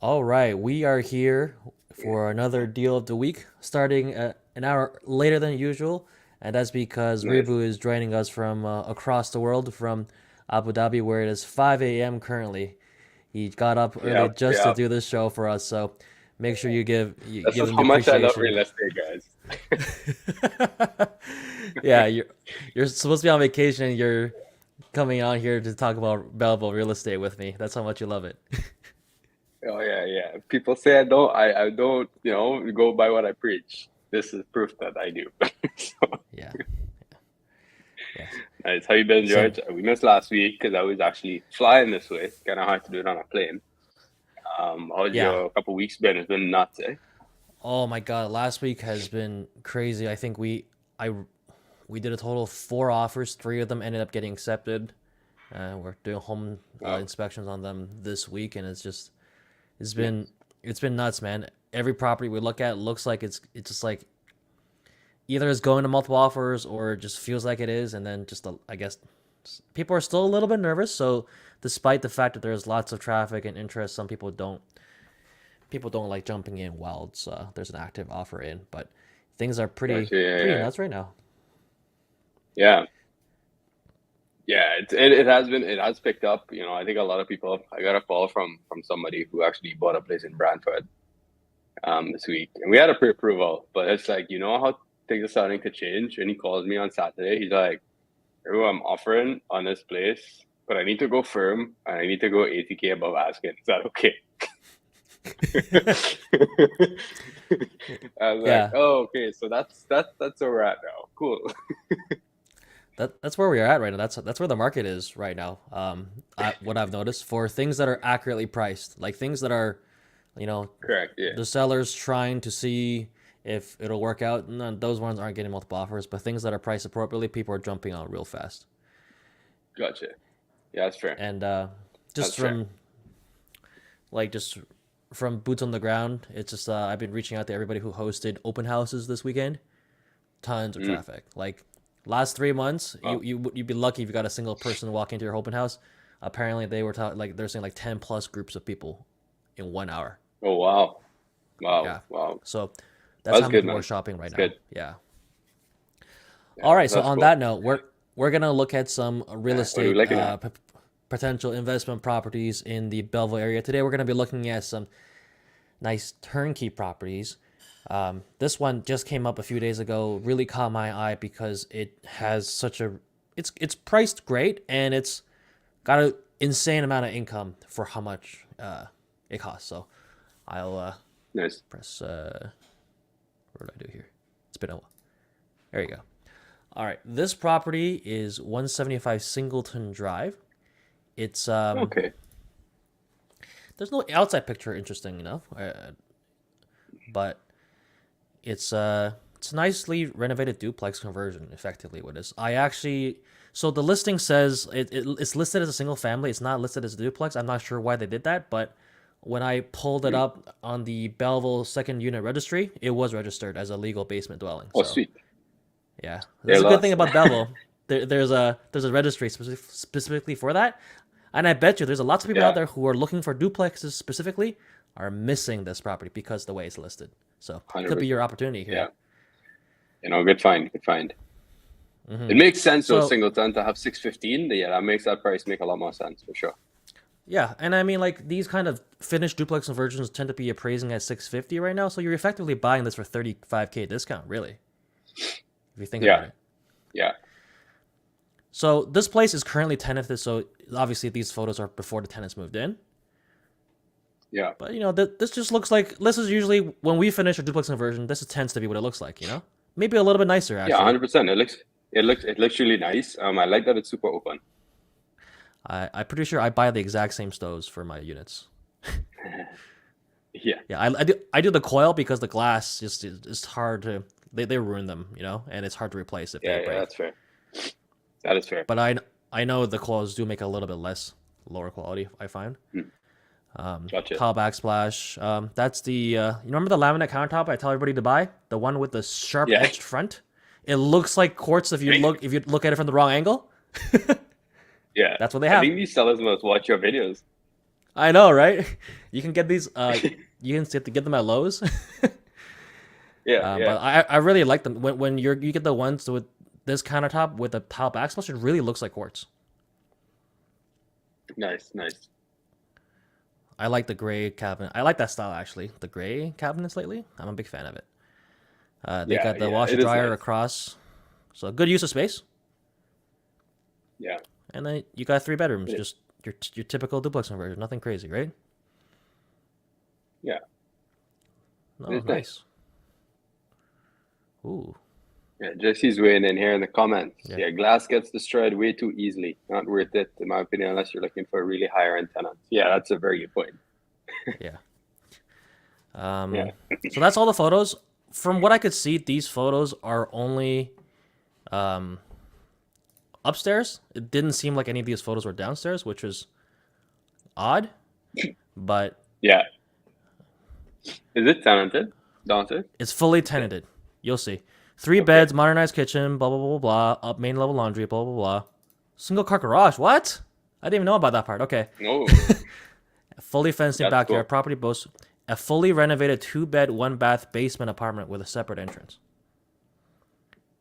All right, we are here for another deal of the week, starting an hour later than usual, and that's because Nice. Ribhu is joining us from across the world, from Abu Dhabi, where it is 5 a.m. currently. He got up early Yep, just to yep. do this show for us, so make sure you This give is him how the much I love appreciation. real estate, guys. Yeah, you're supposed to be on vacation, and you're coming on here to talk about Belleville real estate with me. That's how much you love it. Oh yeah, yeah. People say I don't, go by what I preach. This is proof that I do. So Yeah, yes, nice. How you been, same. George? We missed last week because I was actually flying this way. Kind of hard to do it on a plane. How's Yeah. your couple weeks been? It's been nuts, eh? Oh my God, last week has been crazy. I think I we did a total of four offers. Three of them ended up getting accepted. We're doing home Wow. inspections on them this week, and it's been Nice. it's been nuts, man. Every property we look at looks like it's just like either is going to multiple offers or it just feels like it is, and then I guess people are still a little bit nervous. So despite the fact that there's lots of traffic and interest, some people don't like jumping in while there's an active offer in, but things are Gotcha. pretty nuts right now. Yeah. Yeah, it has picked up. I think a lot of people. I got a call from somebody who actually bought a place in Brantford this week, and we had a pre-approval, but it's like how things are starting to change. And he calls me on Saturday. He's like, "Oh, I'm offering on this place, but I need to go firm and I need to go 80K above asking. Is that okay?" I was like, Yeah, "Oh, okay. So that's where we're at now. Cool." that's where we are at right now. That's where the market is right now. What I've noticed for things that are accurately priced, like things that are, you know, Correct. Yeah. the sellers trying to see if it'll work out. None, those ones aren't getting multiple offers, but things that are priced appropriately, people are jumping on real fast. Gotcha. Yeah, that's fair. And just That's fair. just from boots on the ground, it's just I've been reaching out to everybody who hosted open houses this weekend. Tons of Mm. traffic. Like last 3 months, Wow. you'd be lucky if you got a single person walk into your open house. Apparently, like they're saying like 10 plus groups of people in 1 hour. Oh wow. Wow. Yeah, Wow. so that's That's how many good, people are man. shopping right That's now. good. Yeah. All Yeah, right. So that's on cool. that note, we're gonna look at some real What are we estate looking at? potential investment properties in the Belleville area. Today, we're gonna be looking at some nice turnkey properties. This one just came up a few days ago. Really caught my eye because it has such a it's priced great and it's got an insane amount of income for how much it costs. So I'll Nice. press what do I do here? It's been a while. There you go. All right, this property is 175 Singleton Drive. It's Okay. there's no outside picture interesting enough, but it's a nicely renovated duplex conversion. Effectively, what it is. I actually so the listing says it's listed as a single family. It's not listed as a duplex. I'm not sure why they did that, but when I pulled it Mm. up on the Belleville second unit registry, it was registered as a legal basement dwelling. Oh, So sweet. yeah, They're that's a good thing lost. about Belleville. There's a registry specifically for that, and I bet you there's a lots of people out Yeah, there who are looking for duplexes specifically are missing this property because of the way it's listed. So could be your 100%. opportunity Yeah. here. Good find. Good find. Hmm. It makes sense though, So Singleton to have 615. Yeah, that makes that price make a lot more sense for sure. yeah, and I mean like these kind of finished duplex conversions tend to be appraising at 650 right now. So you're effectively buying this for 35K discount, really, if you think about Yeah. it. Yeah. So this place is currently tenanted. So obviously these photos are before the tenants moved in. Yeah. But this just looks like this is usually when we finish a duplex conversion. This tends to be what it looks like. Maybe a little bit nicer Yeah, actually. 100%. It looks really nice. I like that it's super open. I'm pretty sure I buy the exact same stoves for my units. Yeah. Yeah, I do the coil because the glass just is hard to they ruin them, and it's hard to replace if they Yeah, yeah, break. that's fair. That is fair. But I know the coils do make a little bit less lower quality. I find. Hmm. Gotcha. Tile backsplash. That's the you remember the laminate countertop I tell everybody to buy, the one with the sharp Yeah. edged front. It looks like quartz if you I look at it from the wrong angle. Yeah. That's what they I have. think these sellers must watch your videos. I know, right? You can get these. You can get them at Lowe's. Yeah, yeah, But I really like them when you get the ones with this countertop with the tile backsplash. It really looks like quartz. nice, nice. I like the gray cabinet. I like that style actually. The gray cabinets lately. I'm a big fan of it. They Yeah, got the yeah, washer it is dryer nice. across, so good use of space. Yeah, And then you got 3 bedrooms, it, just your typical duplex conversion, nothing crazy, right? yeah, No, it's nice. nice. Ooh, Yeah, Jesse's weighing in here in the comments. yeah, Yeah, glass gets destroyed way too easily. Not worth it, in my opinion, unless you're looking for a really higher end tenant. Yeah, that's a very good point. yeah. Yeah, So that's all the photos. From what I could see, these photos are only um upstairs. It didn't seem like any of these photos were downstairs, which was odd. But yeah. Is it tenanted downstairs? it's fully tenanted. You'll see. Three Okay. beds, modernized kitchen, blah blah blah blah blah. Up main level laundry, blah blah blah. Single car garage. What? I didn't even know about that part. Okay. Oh, Fully fenced in that's backyard. cool. Property boasts a fully renovated 2 bed, 1 bath basement apartment with a separate entrance.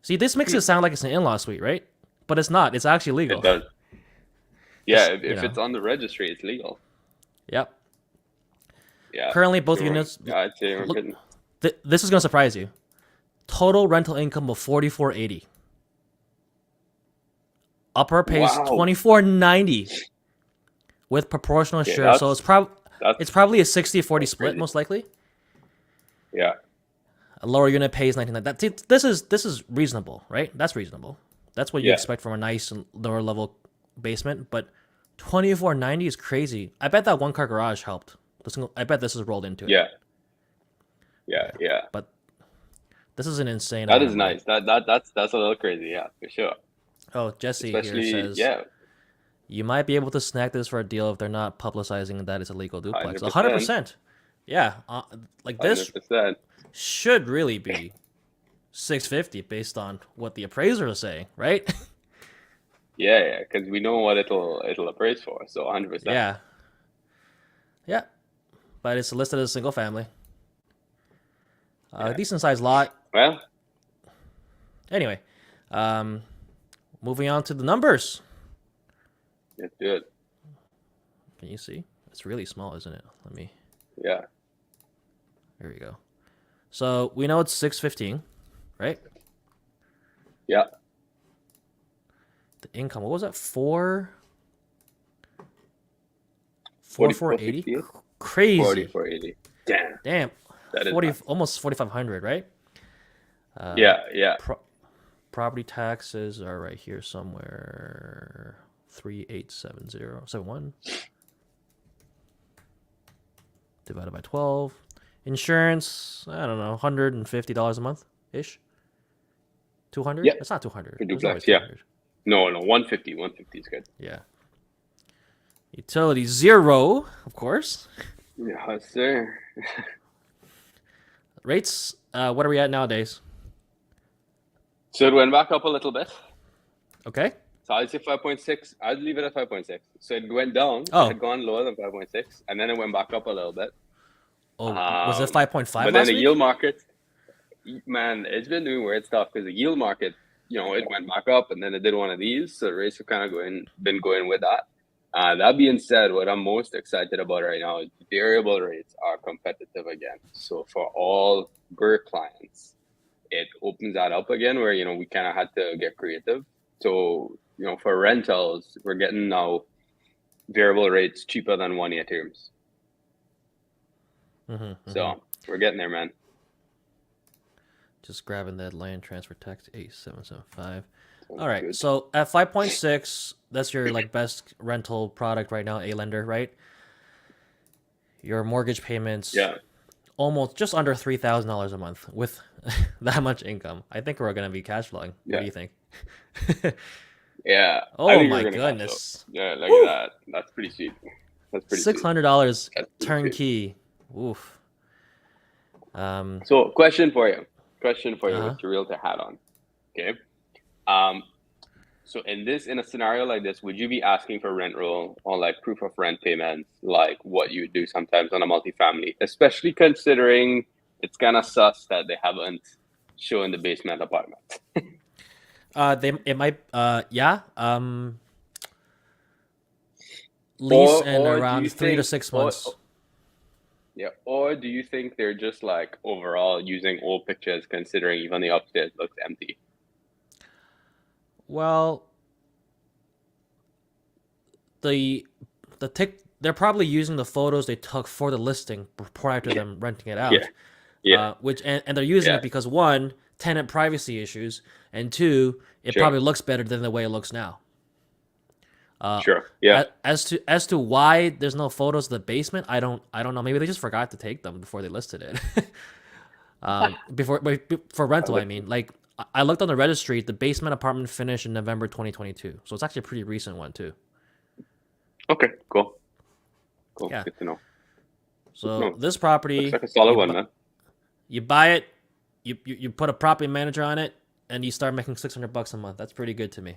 See, this makes it sound like it's an in-law suite, right? But it's not. It's actually It legal. does. Yeah, Just if it's on the registry, it's legal. Yep. Yeah. Currently, both Sure. units. I'd say we're Look, getting. this is gonna surprise you. Total rental income of 4480. Upper pays Wow. 2490 with proportional Yeah, share. So that's it's probably a 60-40 split, crazy. most likely. Yeah. A lower unit pays 19. This is reasonable, right? That's reasonable. That's what you Yeah. expect from a nice lower level basement. But 2490 is crazy. I bet that 1 car garage helped. I bet this is rolled into it. Yeah. Yeah. Yeah. But this is an insane That amount is of money. nice. That's a little crazy. Yeah, for sure. Oh, Jesse here Especially, says yeah, you might be able to snag this for a deal if they're not publicizing that it's a legal duplex. 100%, 100%. Yeah, like this 100%. should really be 650 based on what the appraiser is saying, right? Yeah, yeah, because we know what it'll appraise for. So 100%. Yeah. Yeah. But it's listed as a single family. Yeah. Decent sized lot. Well, Anyway, moving on to the numbers. let's do it. Can you see? It's really small, isn't it? Let me. Yeah. Here we go. So we know it's 615, right? Yeah. The income. What was that? 4,480. 44.58? Crazy. 44.80. Damn. Damn. That is 40, nuts. almost 4,500, right? Yeah, yeah. Property taxes are right here somewhere. 387071 divided by 12. Insurance, I don't know, $150 a month ish. 200? Yeah. It's not 200. For There's duplex, always yeah. 200. No, 150. 150 is good. Yeah. Utility 0, of course. Yeah, sir. Rates, what are we at nowadays? So it went back up a little bit. Okay. So I'd say 5.6. I'd leave it at 5.6. So it went down. Oh. It had gone lower than 5.6, and then it went back up a little bit. Oh, was it 5.5 But then last the week? yield market, man, it's been doing weird stuff because the yield market, it went back up and then it did one of these. So the rates have kind of been going with that. That being said, what I'm most excited about right now is variable rates are competitive again. So for all BRR clients, it opens that up again where, we kind of had to get creative. So, for rentals, we're getting now variable rates cheaper than 1-year terms. So we're getting there, man. Just grabbing that land transfer tax 8775. Sounds All right. good. So at 5.6, that's your best rental product right now, a lender, right? Your mortgage payments, Yeah. almost just under $3,000 a month with that much income. I think we're gonna be cash flowing. Yeah. What do you think? Yeah. Oh I think my we're gonna cash goodness. flow. Yeah, look at that. That's pretty sweet. That's pretty sweet. $600 That's pretty turnkey. Oof. So, question for you. Uh-huh. With your realtor hat on. Okay. So in a scenario like this, would you be asking for rent roll or like proof of rent payments, like what you do sometimes on a multifamily, especially considering it's kind of sus that they haven't shown the basement apartment. It might yeah lease in Or do around you 3 to 6 months. or do you think they're just like overall using old pictures, considering even the upstairs looks empty? Well, the they're probably using the photos they took for the listing prior to them renting it Yeah, out. yeah, And they're using yeah. it because one, tenant privacy issues, and two, it Sure, probably looks better than the way it looks now. sure. Yeah, As to why there's no photos of the basement, I don't know. Maybe they just forgot to take them before they listed it. For rental, I mean, like I looked on the registry, the basement apartment finished in November 2022, so it's actually a pretty recent one too. okay, cool, cool. Yeah. Good to know. Good to So know. this Looks property, like a solid one, man. you buy it, you put a property manager on it, and you start making $600 a month. That's pretty good to me.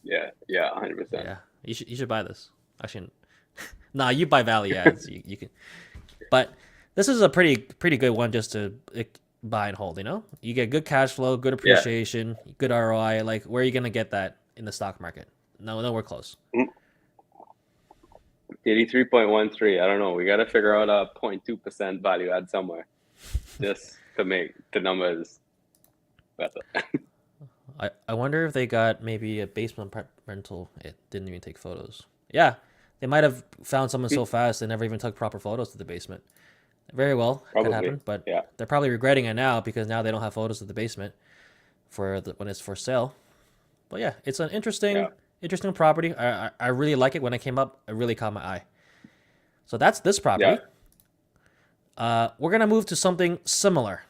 Yeah, yeah, 100%. Yeah, you should buy this. Actually, nah, you buy value adds. You can, but this is a pretty good one just to buy and hold. You know, you get good cash flow, good Yeah. appreciation, good ROI. Like, where are you gonna get that in the stock market? No, nowhere close. 83.13. I don't know. We got to figure out a 0.2% value add somewhere just to make the numbers better. I wonder if they got maybe a basement rental. It didn't even take photos. Yeah, they might have found someone so fast they never even took proper photos to the basement. Very well, could Probably. happen, but Yeah. they're probably regretting it now because now they don't have photos of the basement when it's for sale. But yeah, it's an Yeah. interesting property. I really like it. When it came up, it really caught my eye. So that's this property. We're gonna move to something similar.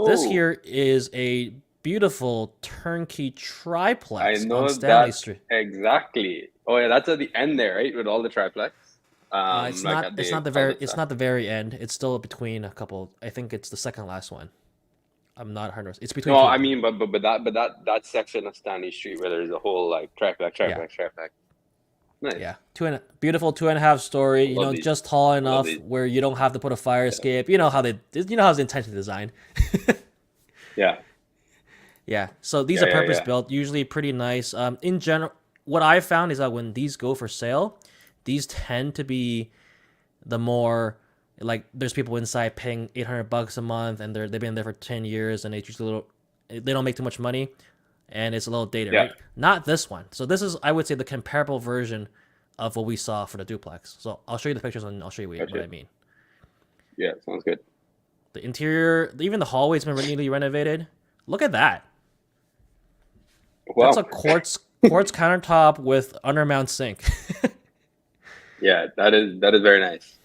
This Oh, here is a beautiful turnkey I triplex on know Stanley that Street. exactly. Oh, yeah, that's at the end there, right? With all the triplex. Like at It's the not the very it's cul-de-sac. not the very end. It's still between a couple. I think it's the second last one. I'm not 100%. It's between No, two I of them. mean, that section of Stanley Street where there's a whole like triplex, Yeah. triplex, triplex. Nice. Yeah, beautiful 2.5 story. I love these. Just tall I love enough these. where you don't have to put a fire escape. You know how it's intentionally designed. Yeah. Yeah, so these Yeah, are yeah, purpose yeah. built, usually pretty nice. In general, what I found is that when these go for sale, these tend to be the more like there's people inside paying $800 a month, and they've been there for 10 years, and they don't make too much money, and it's a little dated, Yeah. right? Not this one. So this is, I would say, the comparable version of what we saw for the duplex. So I'll show you the pictures and I'll show you what Gotcha. I mean. Yeah, sounds good. The interior, even the hallway's been newly renovated. Look at that. Wow. That's a quartz countertop with undermount sink. Yeah, that is very nice.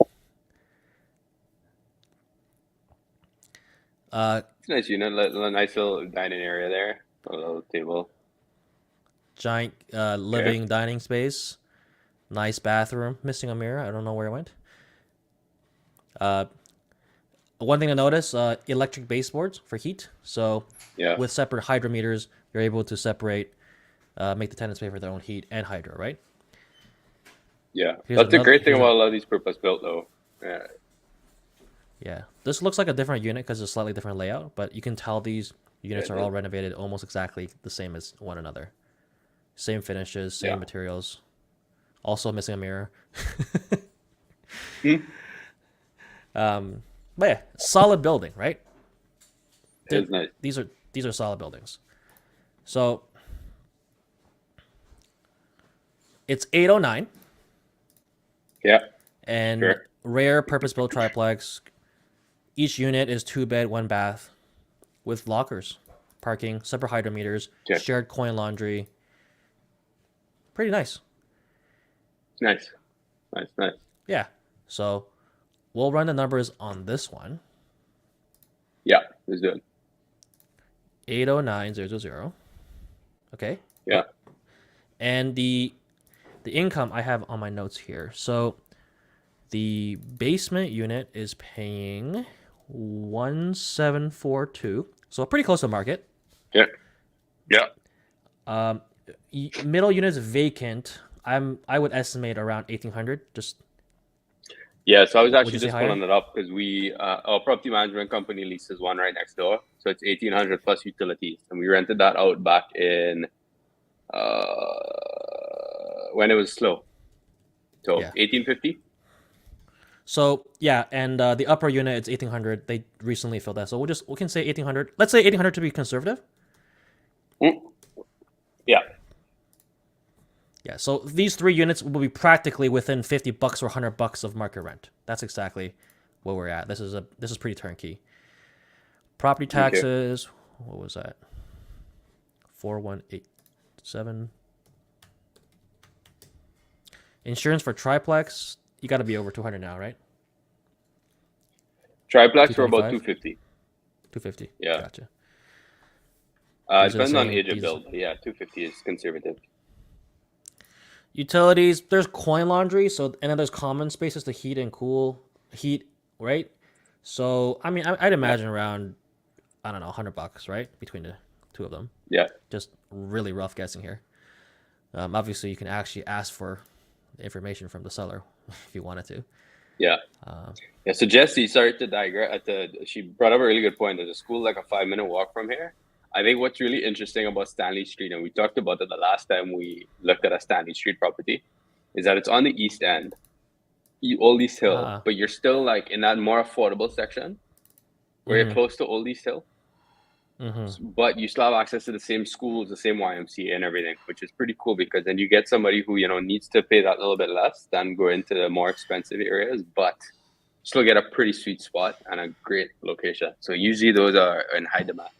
It's a nice unit, a nice little dining area there, a little table. Giant living dining space. Nice bathroom. Missing a mirror. I don't know where it went. One thing to notice: electric baseboards for heat. So Yeah, with separate hydrometers, you're able to separate, make the tenants pay for their own heat and hydro. Right. yeah. Here's That's the another- great thing here's about a lot of these purpose built though. Yeah, Yeah. This looks like a different unit because it's a slightly different layout, but you can tell these units it are all is. renovated almost exactly the same as one another. Same finishes, same Yeah. materials. Also missing a mirror. Hmm. But yeah, solid building, right? It is nice. These are solid buildings. So it's 809 Yeah, and sure. rare purpose-built triplex. Each unit is 2 bed, 1 bath with lockers, parking, separate hydrometers, Yeah. shared coin laundry. Pretty nice. Nice, nice, nice. Yeah. So we'll run the numbers on this one. Yeah, it's good. 809,000. Okay. Yeah, And the income I have on my notes here. So the basement unit is paying 1,742. So pretty close to market. yeah, yeah. Middle unit is vacant. I would estimate around 1,800. Just Yeah, so I was would actually you say just higher? pulling it up because our property management company leases one right next door, so it's 1,800 plus utilities, and we rented that out back in when it was slow, so Yeah. 1850. So yeah, and the upper unit it's 1,800. They recently filled that, so we can say 1,800. Let's say 1,800 to be conservative. Mm. Yeah, Yeah. So these three units will be practically within $50 or $100 of market rent. That's exactly where we're at. This is pretty turnkey. Property okay. taxes. What was that? 4187. Insurance for triplex. You got to be over 200 now, right? Triplex for about 225. 250. 250. Yeah, Gotcha. it These are the depends on same. age of These build. But yeah, 250 is conservative. utilities. There's coin laundry. So and then there's common spaces to heat and cool. Heat, right? So I mean, I'd Yeah, imagine around I don't know $100, right, between the two of them. yeah, Just really rough guessing here. Obviously, you can actually ask for the information from the seller if you wanted to. yeah. Yeah, so Jesse, sorry to digress. She brought up a really good point. There's a school like a 5 minute walk from here. I think what's really interesting about Stanley Street, and we talked about it the last time we looked at a Stanley Street property, is that it's on the east end, Old East Hill, Ah, but you're still like in that more affordable section where you're mm-hmm, close to Old East Hill, mm-hmm. but you still have access to the same schools, the same YMCA, and everything, which is pretty cool because then you get somebody who needs to pay that little bit less than go into the more expensive areas, but still get a pretty sweet spot and a great location. So usually those are in high demand.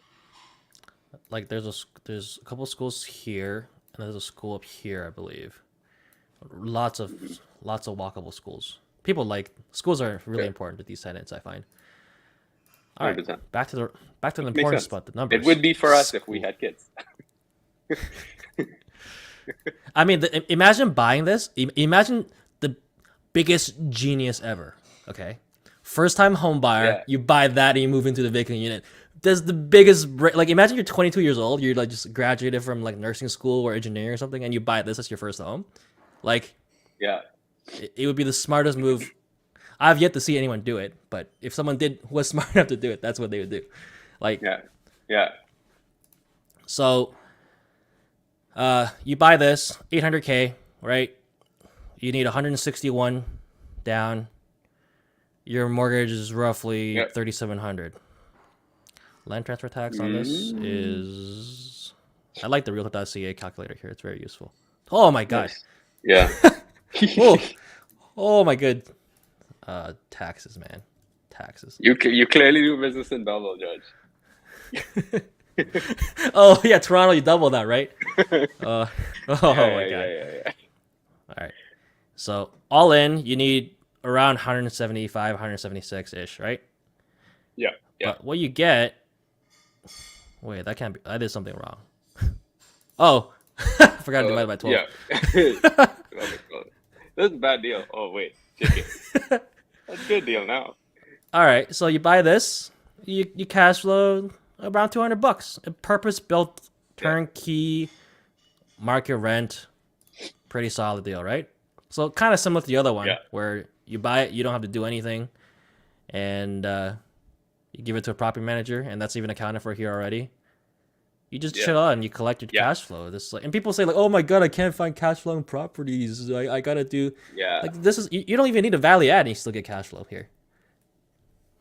Like there's a couple schools here, and there's a school up here, I believe. Lots of Mm-hmm. lots of walkable schools. People like schools are really Yeah, important to these tenants, I find. All right, 100%. back to the Makes important sense. spot, the It numbers. would be for us if we School. had kids. I mean, imagine buying this. Imagine the biggest genius ever. Okay, first time home buyer, Yeah, you buy that and you move into the vacant unit. That's the biggest like. Imagine you're 22 years old. You're like just graduated from like nursing school or engineering or something, and you buy this as your first home. Like yeah, it would be the smartest move. I've yet to see anyone do it, but if someone did was smart enough to do it, that's what they would do. Like yeah, yeah, so, you buy this 800K, right? You need 161 down. Your mortgage is roughly yeah. 3,700. Land transfer tax on this Mm, is. I like the Realtor.ca calculator here. It's very useful. Oh my god. nice. Yeah. Oh, oh my good. Taxes, man. Taxes. You clearly do business in Belleville, Judge. Oh yeah, Toronto. You double that, right? Uh, oh Yeah, my yeah, god. yeah, yeah, All right. So all in, you need around 175, 176 ish, right? yeah, yeah. But what you get. Wait, that can't be. I did something wrong. Oh, I forgot to divide by 12. Yeah. Love it, love it. That's a bad deal. Oh wait, check it. That's a good deal now. All right, so you buy this, you cash flow around $200. A purpose built Yeah, turnkey market rent, pretty solid deal, right? So kind of similar to the other one yeah, where you buy it, you don't have to do anything, and you give it to a property manager, and that's even accounted for here already. You just yeah, chill out and you collect your yeah, cash flow. This and people say like, "Oh my god, I can't find cash flow in properties. I gotta do yeah, like this is you don't even need a value add and you still get cash flow here."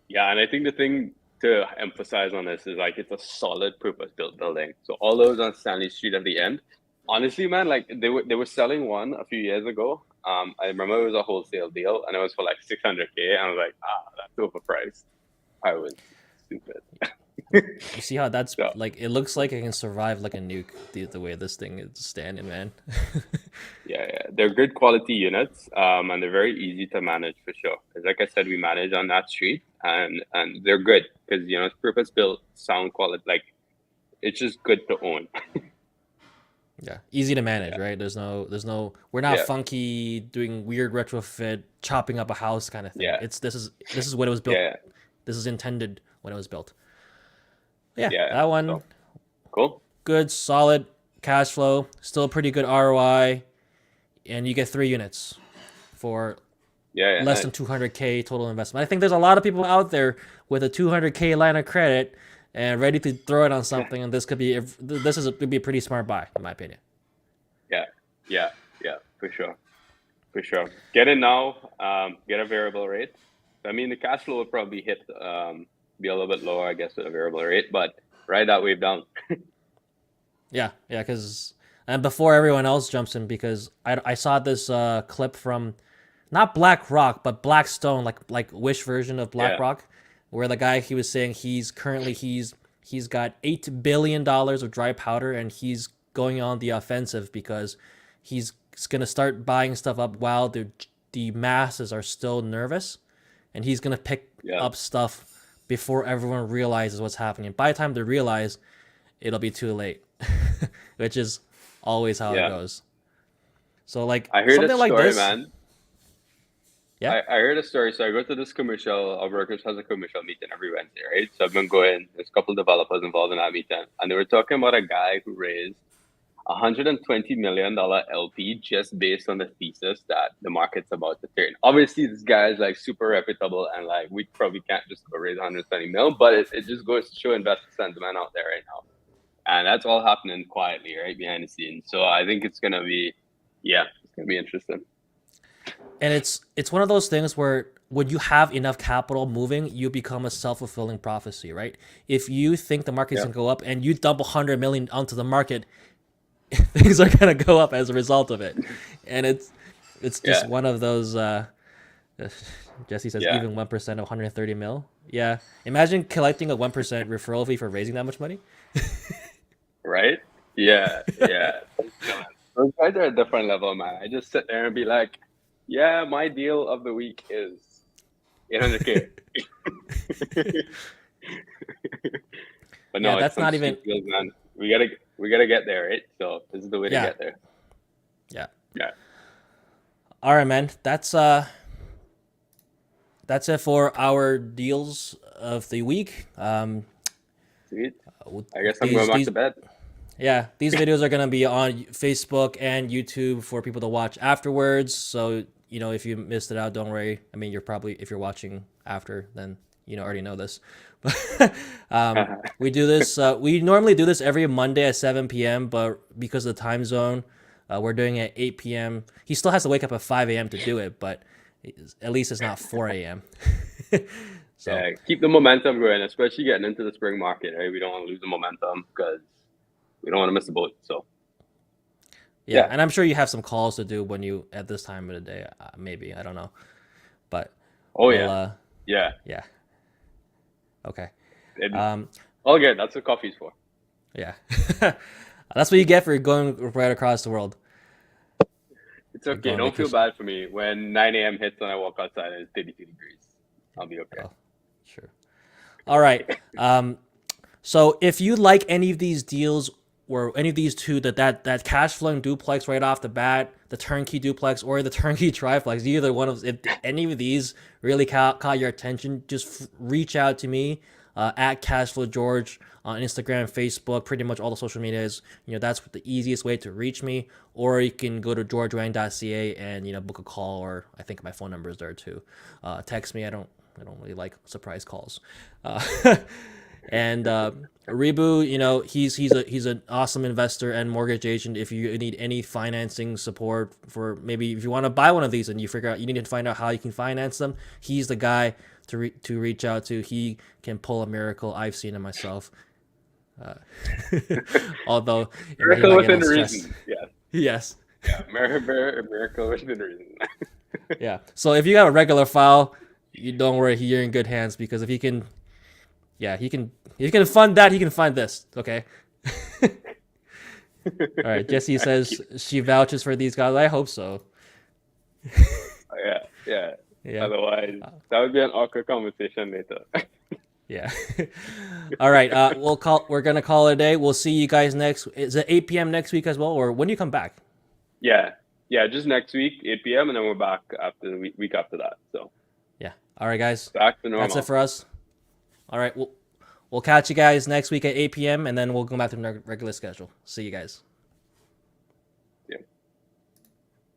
yeah. And I think the thing to emphasize on this is like it's a solid purpose-built building. So all those on Stanley Street at the end, honestly, man, like they were selling one a few years ago. I remember it was a wholesale deal, and it was for like 600K. And I was like, that's overpriced. I was stupid. You see how that's So like it looks like it can survive like a nuke the way this thing is standing, man. yeah, yeah, they're good quality units, and they're very easy to manage for sure. Because like I said, we manage on that street, and they're good because it's purpose built, sound quality. Like it's just good to own. Yeah, easy to manage, Yeah, right? There's no we're not yeah, funky doing weird retrofit, chopping up a house kind of thing. yeah, This is what it was built. yeah, This is intended when it was built. Yeah, yeah. that one So cool. good, solid. cash flow, still pretty good ROI, and you get 3 units for Yeah, less than 200K total investment. I think there's a lot of people out there with a 200K line of credit and ready to throw it on something, and this could be could be a pretty smart buy in my opinion. yeah, yeah, yeah, for sure, for sure. Get in now. Get a variable rate. I mean, the cash flow will probably be a little bit lower, I guess, with a variable rate, but ride that wave down. Yeah, because and before everyone else jumps in, because I saw this clip from not BlackRock but Blackstone, like Wish version of Yeah, BlackRock, where the guy he was saying he's got $8 billion of dry powder and he's going on the offensive because he's gonna start buying stuff up while the masses are still nervous, and he's gonna pick yeah, up stuff before everyone realizes what's happening. By the time they realize, it'll be too late, which is always how it yeah. goes. So like I heard a something like story, this, man. yeah, I heard a story. So I go to this commercial. Our workers has a commercial meeting every Wednesday, right? So I've been going. There's a couple of developers involved in that meeting, and they were talking about a guy who raised $120 million LP just based on the thesis that the market's about to turn. Obviously, this guy is like super reputable, and like we probably can't just go raise 120 mil, but it just goes to show investor sentiment out there right now, and that's all happening quietly, right behind the scenes. So I think it's gonna be interesting. and it's one of those things where when you have enough capital moving, you become a self-fulfilling prophecy, right? If you think the market's Yeah, gonna go up and you dump 100 million onto the market, things are gonna go up as a result of it, and it's just yeah, one of those. Jesse says yeah. even 1% of 130 mil. Yeah, imagine collecting a 1% referral fee for raising that much money. Right? Yeah, yeah. Those guys are a different level, man. I just sit there and be like, yeah, my deal of the week is 800K. But Yeah, no, it's that's some not even. sweet deals, man. We gotta get there, right? So this is the way to Yeah, get there. yeah. Yeah. All right, man. That's it for our deals of the week. Sweet. I guess I'm going back These to bed. Yeah, these videos are gonna be on Facebook and YouTube for people to watch afterwards. So if you missed it out, don't worry. I mean, if you're watching after, then already know this. We do this. We normally do this every Monday at 7 p.m. But because of the time zone, we're doing it at 8 p.m. He still has to wake up at 5 a.m. to do it, but at least it's not 4 a.m. So Yeah, keep the momentum going, especially getting into the spring market, right? We don't want to lose the momentum because we don't want to miss the boat. So yeah, yeah. and I'm sure you have some calls to do at this time of the day. Maybe I don't know, but Oh we'll yeah. Yeah. yeah, okay. It, Um, all good. That's what coffee's for. yeah, that's what you get for going right across the world. It's You go okay. on Don't feel vacation. bad for me when 9 a.m. hits and I walk outside and it's 32 degrees. I'll be okay. Oh, sure. All right. So if you like any of these deals or any of these two, that cash flowing duplex right off the bat, the turnkey duplex or the turnkey triplex, either one of if any of these really caught your attention, just reach out to me at CashflowGeorge on Instagram, Facebook, pretty much all the social medias. That's the easiest way to reach me. Or you can go to georgewang.ca and book a call, or I think my phone number is there too. Text me. I don't really like surprise calls. And Ribhu, he's an awesome investor and mortgage agent. If you need any financing support for maybe if you want to buy one of these and you figure out you need to find out how you can finance them, he's the guy to reach out to. He can pull a miracle. I've seen it myself. Although he Miracle might get a within little stressed. reason. Yeah. Yes. Yeah. Miracle within reason. Yeah. So if you got a regular file, you don't worry, you're in good hands because if he can, yeah, he can. If he can fund that, he can fund this. Okay. All right. Jesse says she vouches for these guys. I hope so. Yeah. Yeah. Yeah. Otherwise, that would be an awkward conversation later. Yeah. All right. We're gonna call it a day. We'll see you guys next. Is it 8 p.m. next week as well, or when do you come back? Yeah. Yeah. Just next week, 8 p.m. and then we're back after the week after that. So Yeah. All right, guys. back to normal. That's it for us. All right. We'll catch you guys next week at 8 p.m. and then we'll go back to the regular schedule. See you guys.